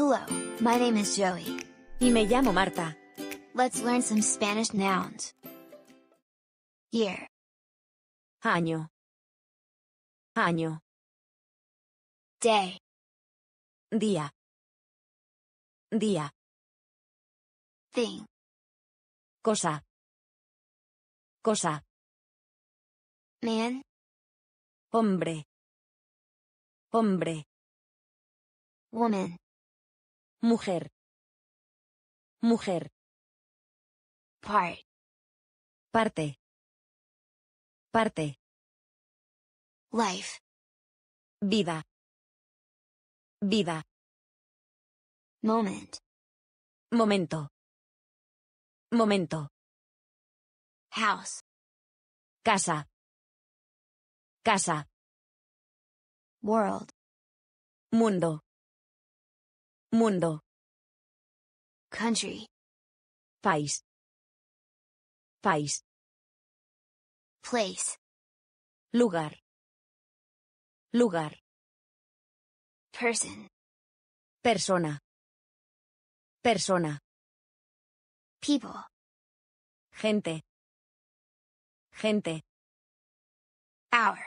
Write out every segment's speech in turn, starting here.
Hello, my name is Joey. Y me llamo Marta. Let's learn some Spanish nouns. Year. Año. Año. Day. Día. Día. Thing. Cosa. Cosa. Man. Hombre. Hombre. Woman. Mujer. Mujer. Part. Parte. Parte. Life. Vida. Vida. Moment. Momento. Momento. House. Casa. Casa. World. Mundo. Mundo. Country. País. País. Place. Lugar. Lugar. Person. Persona. Persona. People. Gente. Gente. Hour.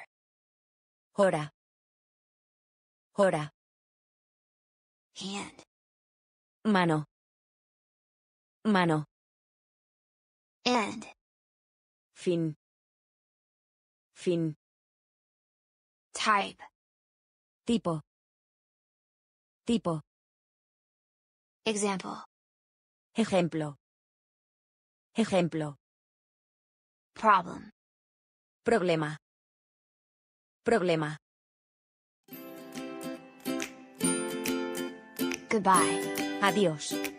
Hora. Hora. Hand. Mano. Mano. End. Fin. Fin. Type. Tipo. Tipo. Example. Ejemplo. Ejemplo. Problem. Problema. Problema. Goodbye. Adiós.